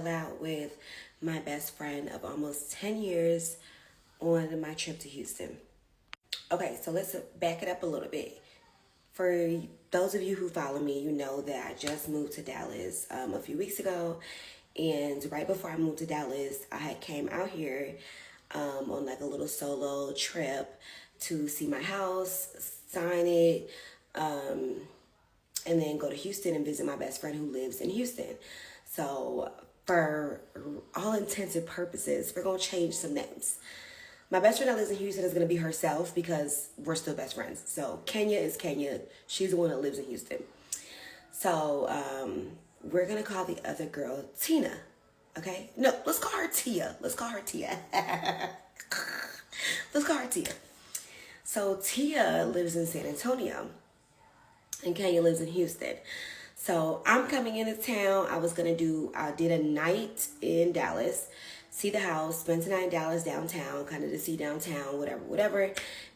fell out with my best friend of almost 10 years on my trip to Houston. Okay, so let's back it up a little bit. For those of you who follow me, you know that I just moved to Dallas a few weeks ago. And right before I moved to Dallas, I had came out here on like a little solo trip to see my house, sign it, and then go to Houston and visit my best friend who lives in Houston. So for all intents and purposes, we're going to change some names. My best friend that lives in Houston is going to be herself because we're still best friends. So Kenya is Kenya. She's the one that lives in Houston. So we're going to call the other girl Tina. Okay? No, let's call her Tia. Let's call her Tia. Let's call her Tia. So Tia lives in San Antonio and Kenya lives in Houston. So I'm coming into town. I did a night in Dallas, see the house, spend the night in Dallas downtown, kind of to see downtown, whatever.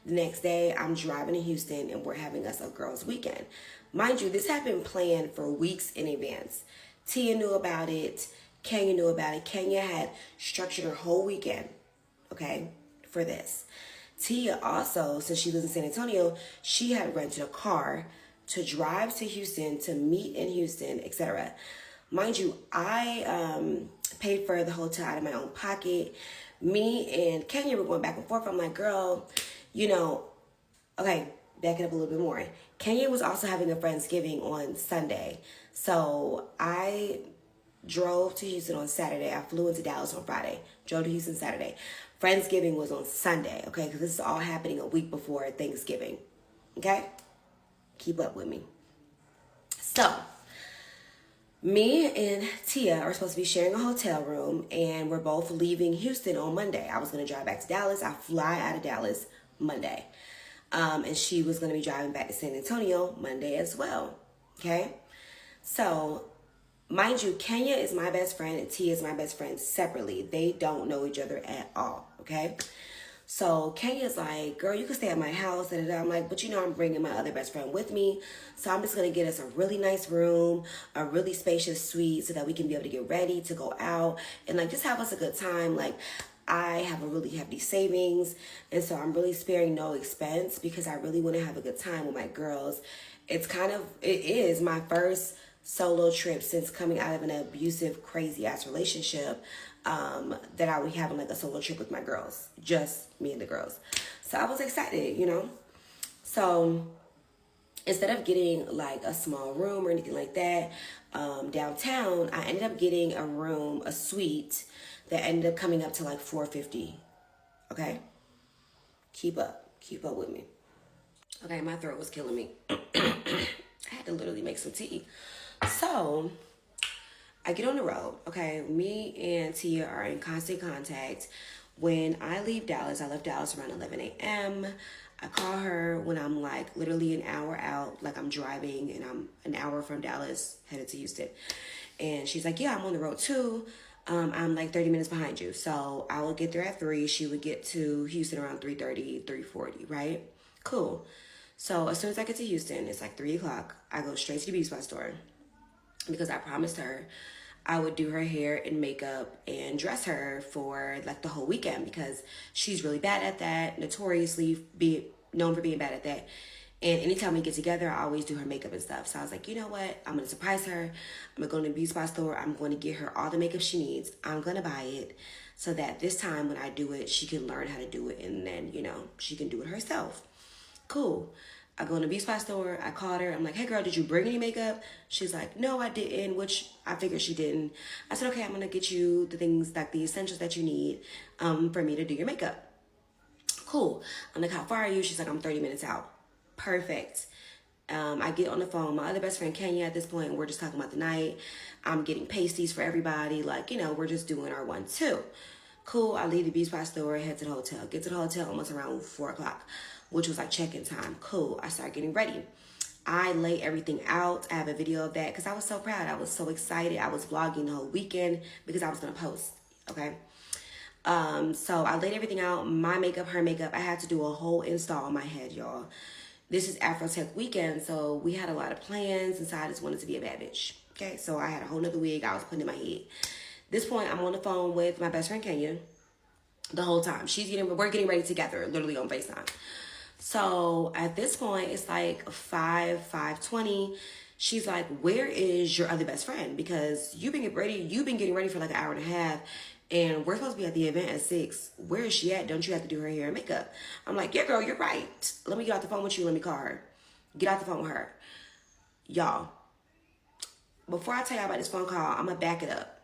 The next day, I'm driving to Houston and we're having us a girls' weekend. Mind you, this had been planned for weeks in advance. Tia knew about it. Kenya knew about it. Kenya had structured her whole weekend, okay, for this. Tia also, since she lives in San Antonio, she had rented a car to drive to Houston, to meet in Houston, etc. Mind you, I paid for the hotel out of my own pocket. Me and Kenya were going back and forth. I'm like, girl, okay, back it up a little bit more. Kenya was also having a Friendsgiving on Sunday. So I drove to Houston on Saturday. I flew into Dallas on Friday. Drove to Houston Saturday. Friendsgiving was on Sunday, okay? Because this is all happening a week before Thanksgiving, okay? Keep up with me. So, me and Tia are supposed to be sharing a hotel room, and we're both leaving Houston on Monday. I was going to drive back to Dallas. I fly out of Dallas Monday. And she was going to be driving back to San Antonio Monday as well, okay? So, mind you, Kenya is my best friend and Tia is my best friend separately. They don't know each other at all, okay? So Kenya's like, girl, you can stay at my house. And I'm like, but I'm bringing my other best friend with me. So I'm just going to get us a really nice room, a really spacious suite so that we can be able to get ready to go out and like just have us a good time. Like I have a really hefty savings. And so I'm really sparing no expense because I really want to have a good time with my girls. It is my first solo trip since coming out of an abusive, crazy ass relationship. That I would have like a solo trip with my girls, just me and the girls. So I was excited, So instead of getting like a small room or anything like that, downtown, I ended up getting a suite that ended up coming up to like $450. Okay. Keep up with me. Okay. My throat was killing me. I had to literally make some tea. So I get on the road, okay? Me and Tia are in constant contact. When I leave Dallas, I left Dallas around 11 a.m. I call her when I'm like literally an hour out, like I'm driving and I'm an hour from Dallas headed to Houston. And she's like, yeah, I'm on the road too. I'm like 30 minutes behind you. So I will get there at 3. She would get to Houston around 3:30, 3:40, right? Cool. So as soon as I get to Houston, it's like 3 o'clock. I go straight to the beauty supply store because I promised her I would do her hair and makeup and dress her for like the whole weekend because she's really bad at that, notoriously known for being bad at that. And anytime we get together, I always do her makeup and stuff. So I was like, you know what? I'm going to surprise her. I'm going to go to the beauty supply store. I'm going to get her all the makeup she needs. I'm going to buy it so that this time when I do it, she can learn how to do it. And then, she can do it herself. Cool. I go in the beauty supply store. I called her. I'm like, hey, girl, did you bring any makeup? She's like, no, I didn't, which I figured she didn't. I said, okay, I'm going to get you the things, like the essentials that you need for me to do your makeup. Cool. I'm like, how far are you? She's like, I'm 30 minutes out. Perfect. I get on the phone. My other best friend, Kenya, at this point, we're just talking about the night. I'm getting pasties for everybody. Like, we're just doing our 1-2. Cool. I leave the beauty supply store, head to the hotel. Get to the hotel almost around 4 o'clock. Which was like check-in time. Cool. I start getting ready. I lay everything out. I have a video of that because I was so proud. I was so excited. I was vlogging the whole weekend because I was going to post. Okay. So I laid everything out. My makeup, her makeup. I had to do a whole install on my head, y'all. This is Afrotech weekend. So we had a lot of plans. And so I just wanted to be a bad bitch. Okay. So I had a whole nother wig I was putting in my head. This point, I'm on the phone with my best friend Kenya the whole time. We're getting ready together, literally on FaceTime. So at this point, it's like 5:20. She's like, "Where is your other best friend? Because you've been getting ready for like an hour and a half, and we're supposed to be at the event at 6. Where is she at? Don't you have to do her hair and makeup?" I'm like, "Yeah, girl, you're right. Let me get off the phone with you. Let me call her. Get off the phone with her, y'all." Before I tell y'all about this phone call, I'm gonna back it up.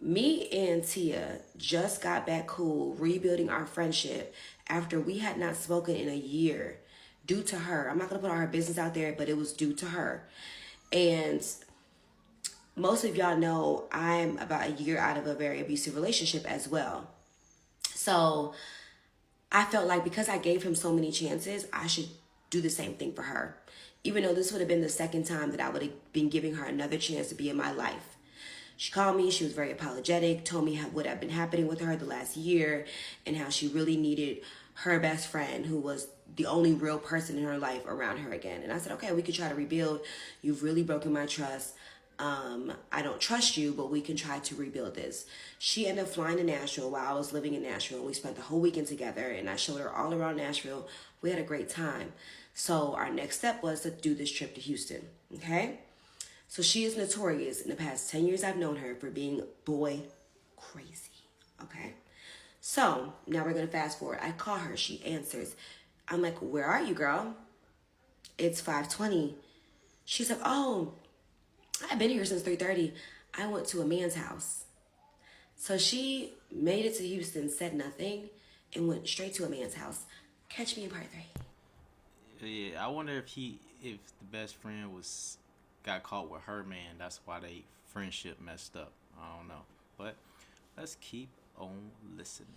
Me and Tia just got back cool, rebuilding our friendship after we had not spoken in a year due to her. I'm not going to put all her business out there, but it was due to her. And most of y'all know I'm about a year out of a very abusive relationship as well. So I felt like because I gave him so many chances, I should do the same thing for her. Even though this would have been the second time that I would have been giving her another chance to be in my life. She called me, she was very apologetic, told me what had been happening with her the last year and how she really needed her best friend who was the only real person in her life around her again. And I said, okay, we could try to rebuild. You've really broken my trust. I don't trust you, but we can try to rebuild this. She ended up flying to Nashville while I was living in Nashville. We spent the whole weekend together and I showed her all around Nashville. We had a great time. So our next step was to do this trip to Houston, okay? So she is notorious in the past 10 years I've known her for being boy crazy, okay? So now we're going to fast forward. I call her. She answers. I'm like, where are you, girl? It's 5:20. She's like, oh, I've been here since 3:30. I went to a man's house. So she made it to Houston, said nothing, and went straight to a man's house. Catch me in part 3. Yeah, I wonder if the best friend got caught with her man. That's why they friendship messed up. I don't know, but let's keep on listening.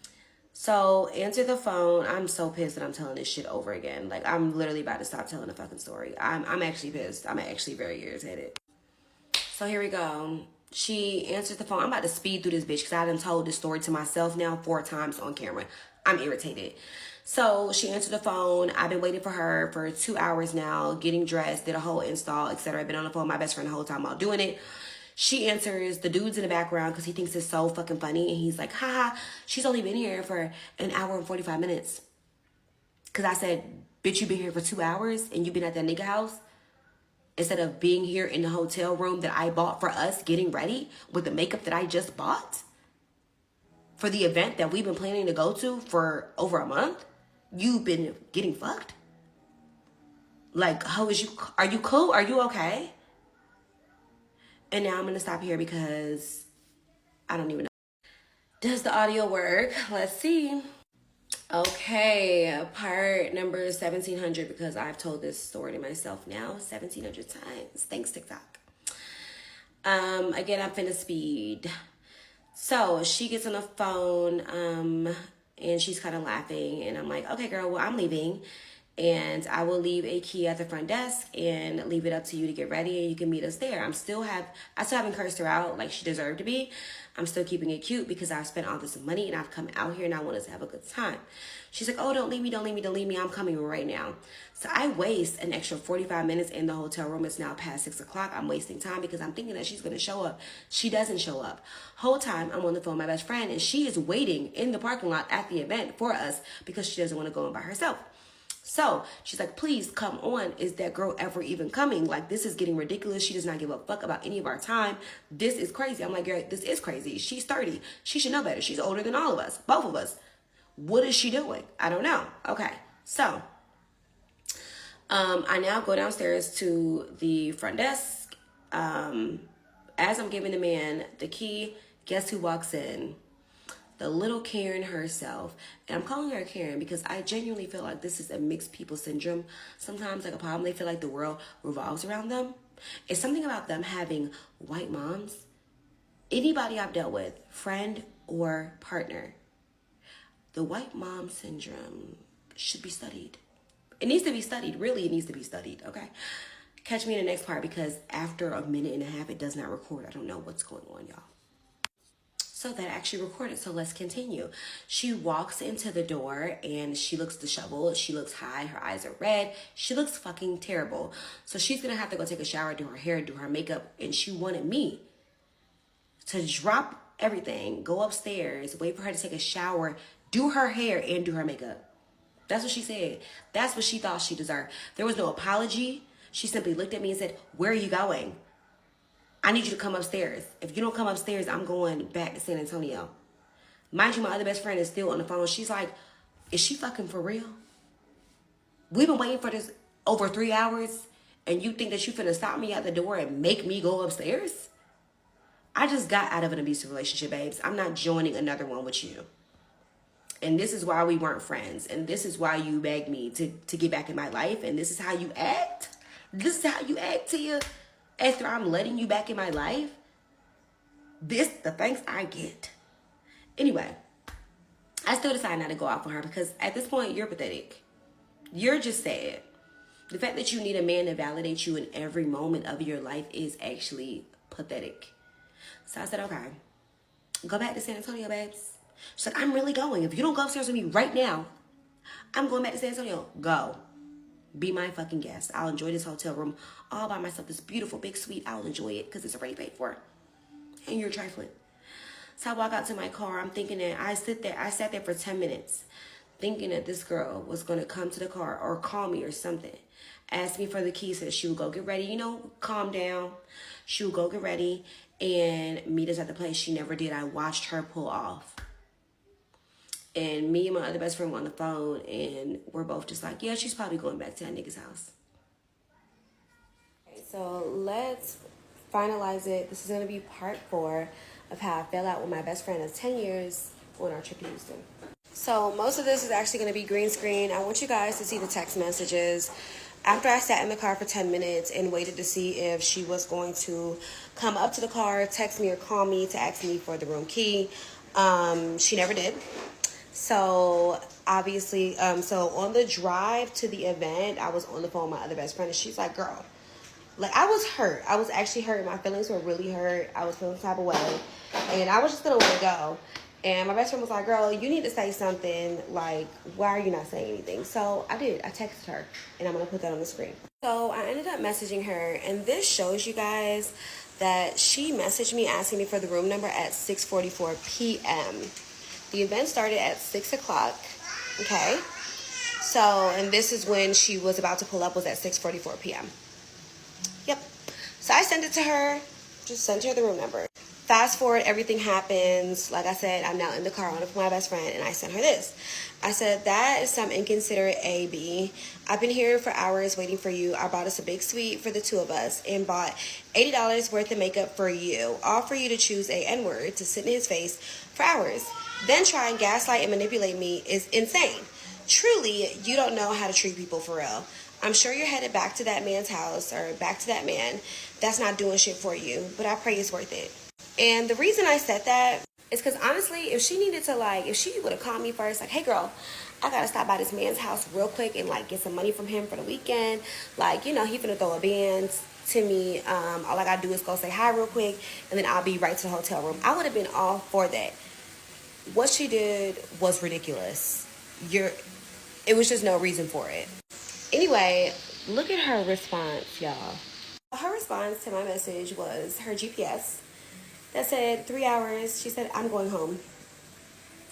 So answer the phone. I'm so pissed that I'm telling this shit over again. Like I'm literally about to stop telling the fucking story. I'm actually pissed. I'm actually very irritated. So here we go. She answers the phone. I'm about to speed through this bitch because I done told this story to myself now 4 times on camera. I'm irritated. So she answered the phone. I've been waiting for her for 2 hours now, getting dressed, did a whole install, etc. I've been on the phone with my best friend the whole time while doing it. She answers, the dude's in the background because he thinks it's so fucking funny. And he's like, haha, she's only been here for an hour and 45 minutes. Because I said, bitch, you been here for 2 hours and you been at that nigga house? Instead of being here in the hotel room that I bought for us getting ready with the makeup that I just bought? For the event that we've been planning to go to for over a month? You've been getting fucked? Like, how is you? Are you cool? Are you okay? And now I'm going to stop here because I don't even know. Does the audio work? Let's see. Okay, part number 1700 because I've told this story to myself now 1700 times. Thanks, TikTok. Again, I'm finna speed. So she gets on the phone and she's kind of laughing. And I'm like, okay, girl, well, I'm leaving. And I will leave a key at the front desk and leave it up to you to get ready and you can meet us there. I still haven't cursed her out like she deserved to be. I'm still keeping it cute because I've spent all this money and I've come out here and I want us to have a good time. She's like, oh, don't leave me. I'm coming right now. So I waste an extra 45 minutes in the hotel room. It's now past 6 o'clock. I'm wasting time because I'm thinking that she's going to show up. She doesn't show up. Whole time I'm on the phone with my best friend and she is waiting in the parking lot at the event for us because she doesn't want to go in by herself. So she's like, please come on. Is that girl ever even coming? Like, this is getting ridiculous. She does not give a fuck about any of our time. This is crazy. I'm like, girl, this is crazy. She's 30. She should know better. She's older than all of us, both of us. What is she doing? I don't know. Okay. So, I now go downstairs to the front desk. As I'm giving the man the key, guess who walks in? The little Karen herself. And I'm calling her Karen because I genuinely feel like this is a mixed people syndrome. Sometimes like a problem, they feel like the world revolves around them. It's something about them having white moms. Anybody I've dealt with, friend or partner, the white mom syndrome should be studied. It needs to be studied. Really, it needs to be studied, okay? Catch me in the next part because after a minute and a half, it does not record. I don't know what's going on, y'all. So that actually recorded. So let's continue. She walks into the door and she looks disheveled. She looks high. Her eyes are red. She looks fucking terrible. So she's going to have to go take a shower, do her hair, do her makeup. And she wanted me to drop everything, go upstairs, wait for her to take a shower, do her hair, and do her makeup. That's what she said. That's what she thought she deserved. There was no apology. She simply looked at me and said, where are you going? I need you to come upstairs. If you don't come upstairs, I'm going back to San Antonio. Mind you, my other best friend is still on the phone. She's like, is she fucking for real? We've been waiting for this over 3 hours, and you think that you finna stop me at the door and make me go upstairs? I just got out of an abusive relationship, babes. I'm not joining another one with you. And this is why we weren't friends. And this is why you begged me to get back in my life. And this is how you act? This is how you act, Tia? After I'm letting you back in my life? This, the thanks I get. Anyway, I still decided not to go out for her because at this point, you're pathetic. You're just sad. The fact that you need a man to validate you in every moment of your life is actually pathetic. So I said, okay, go back to San Antonio, babes. She's like, I'm really going. If you don't go upstairs with me right now, I'm going back to San Antonio. Go. Be my fucking guest. I'll enjoy this hotel room all by myself. This beautiful big suite. I'll enjoy it because it's already paid for. And you're trifling. So I walk out to my car. I'm thinking that I sat there for 10 minutes thinking that this girl was going to come to the car or call me or something. Ask me for the keys so that she would go get ready. You know, calm down. She would go get ready and meet us at the place. She never did. I watched her pull off. And me and my other best friend were on the phone, and we're both just like, yeah, she's probably going back to that nigga's house. Okay, so let's finalize it. This is going to be part 4 of how I fell out with my best friend of 10 years on our trip to Houston. So most of this is actually going to be green screen. I want you guys to see the text messages. After I sat in the car for 10 minutes and waited to see if she was going to come up to the car, text me or call me to ask me for the room key, she never did. So obviously, so on the drive to the event, I was on the phone with my other best friend, and she's like, girl, like, I was hurt. I was actually hurt. My feelings were really hurt. I was feeling some type of way, and I was just going to let it go. And my best friend was like, girl, you need to say something. Like, why are you not saying anything? So I did. I texted her, and I'm going to put that on the screen. So I ended up messaging her, and this shows you guys that she messaged me asking me for the room number at 6:44 p.m. The event started at 6 o'clock, okay? So, and this is when she was about to pull up, was at 6:44 p.m. Yep. So I sent it to her, just sent her the room number. Fast forward, everything happens. Like I said, I'm now in the car on with my best friend, and I sent her this. I said, that is some inconsiderate AB. I've been here for hours waiting for you. I bought us a big suite for the two of us and bought $80 worth of makeup for you, all for you to choose a N-word to sit in his face for hours. Then try and gaslight and manipulate me is insane. Truly, you don't know how to treat people for real. I'm sure you're headed back to that man's house or back to that man that's not doing shit for you, but I pray it's worth it. And the reason I said that is because honestly, if she needed to, like, if she would have called me first, like, hey girl, I gotta stop by this man's house real quick and like get some money from him for the weekend. Like, you know, he finna throw a band to me. All I gotta do is go say hi real quick, and then I'll be right to the hotel room. I would have been all for that. What she did was ridiculous. It was just no reason for it. Anyway, look at her response, y'all. Her response to my message was her GPS that said 3 hours. She said, I'm going home.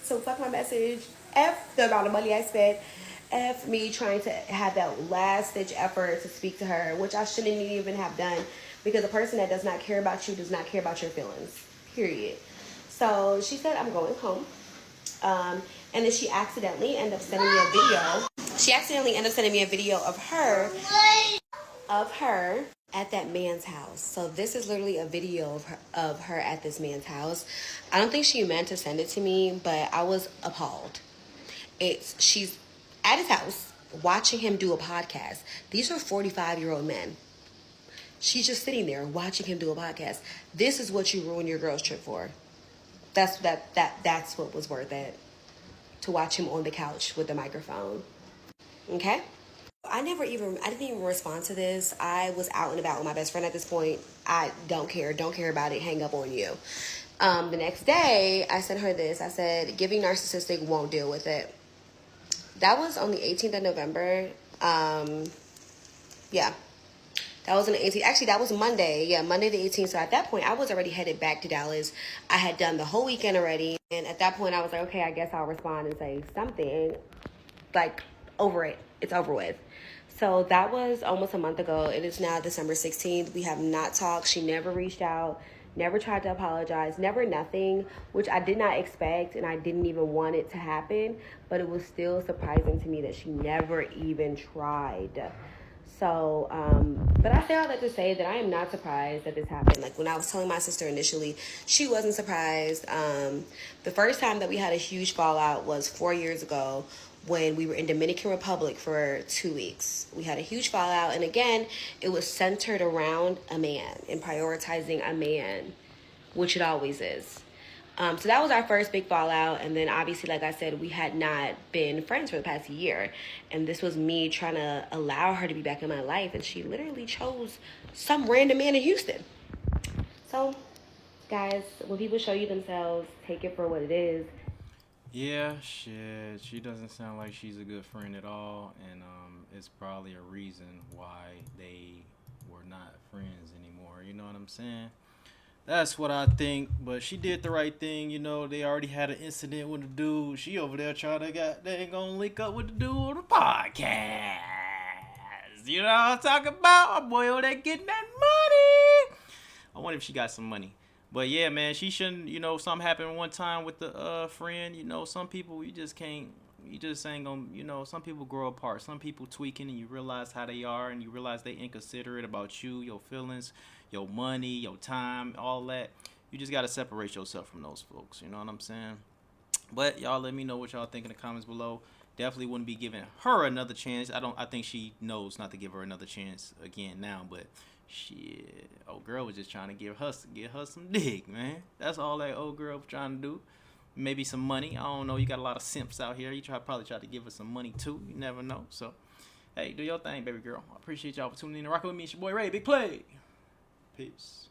So fuck my message. F the amount of money I spent. F me trying to have that last ditch effort to speak to her, which I shouldn't even have done, because a person that does not care about you does not care about your feelings. Period. So she said, I'm going home. And then she accidentally ended up sending me a video. She accidentally ended up sending me a video of her at that man's house. So this is literally a video of her at this man's house. I don't think she meant to send it to me, but I was appalled. She's at his house watching him do a podcast. These are 45-year-old men. She's just sitting there watching him do a podcast. This is what you ruin your girl's trip for. That's what was worth it. To watch him on the couch with the microphone. Okay? I didn't even respond to this. I was out and about with my best friend at this point. I don't care about it, hang up on you. The next day, I sent her this. I said, giving narcissistic, won't deal with it. That was on the 18th of November. Yeah. That was on the 18th. Actually, that was Monday. Yeah, Monday the 18th. So at that point, I was already headed back to Dallas. I had done the whole weekend already. And at that point, I was like, okay, I guess I'll respond and say something. Like, over it. It's over with. So that was almost a month ago. It is now December 16th. We have not talked. She never reached out, never tried to apologize, never nothing, which I did not expect and I didn't even want it to happen. But it was still surprising to me that she never even tried. So, but I say all that to say that I am not surprised that this happened. Like when I was telling my sister initially, she wasn't surprised. The first time that we had a huge fallout was 4 years ago when we were in Dominican Republic for 2 weeks. We had a huge fallout, and again, it was centered around a man and prioritizing a man, which it always is. So that was our first big fallout. And then obviously, like I said, we had not been friends for the past year. And this was me trying to allow her to be back in my life. And she literally chose some random man in Houston. So, guys, when people show you themselves, take it for what it is. Yeah, shit. She doesn't sound like she's a good friend at all, and it's probably a reason why they were not friends anymore. You know what I'm saying? That's what I think. But she did the right thing. You know, they already had an incident with the dude. She over there trying to they ain't gonna link up with the dude on the podcast. You know what I'm talking about? My boy over there getting that money. I wonder if she got some money. But yeah, man, she shouldn't. You know, something happened one time with the friend. You know, some people you just can't. You just ain't gonna. You know, some people grow apart. Some people tweaking, and you realize how they are, and you realize they inconsiderate about you, your feelings, your money, your time, all that. You just gotta separate yourself from those folks. You know what I'm saying? But y'all, let me know what y'all think in the comments below. Definitely wouldn't be giving her another chance. I don't. I think she knows not to give her another chance again now. But shit, old girl was just trying to get her some dick, man. That's all that old girl was trying to do. Maybe some money. I don't know. You got a lot of simps out here. Probably try to give her some money too. You never know. So, hey, do your thing, baby girl. I appreciate y'all for tuning in and rocking with me. It's your boy Ray. Big play. Peace.